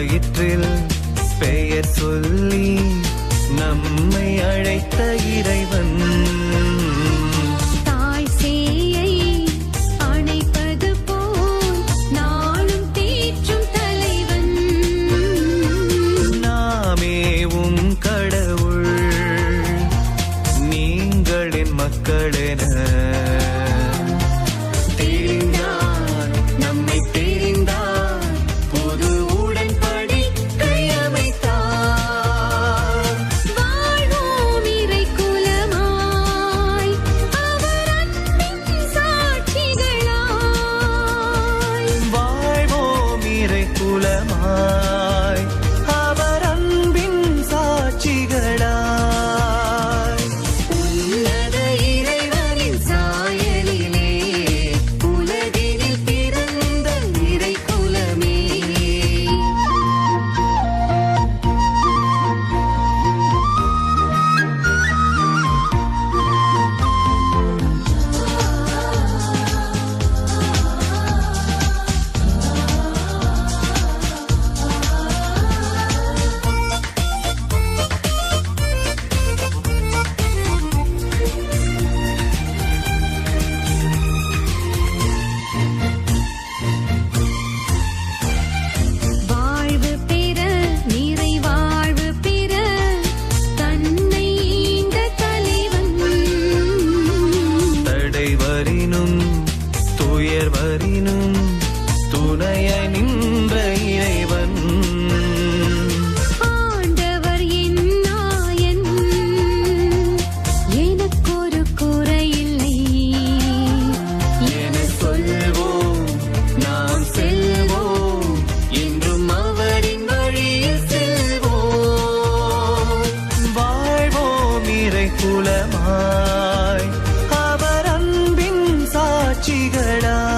வயிற்றில் பெயர் சொல்லி நம்மை அழைத்த இறைவன் தாய் சேயை அணைப்பது போல் நாளும் தேற்றும் தலைவன் நாமேவும் கடவுள் நீங்களின் மக்களென குலமாய் அவர் அன்பின் சாட்சிகளாய் உன்னத இறைவனின் சாயலிலே உலகினில் பிறந்த இறை குலமே துயர்வரினும் துணைய நின்ற இறைவன் ஆண்டவர் என் நாயன் எனக்கொரு குறையில்லை என சொல்வோம் நாம் செல்வோம் என்றும் அவரின் வழியில் செல்வோம் வாழ்வோம் இறை குலமாய் அவர் அன்பின் சாட்சிகளாய்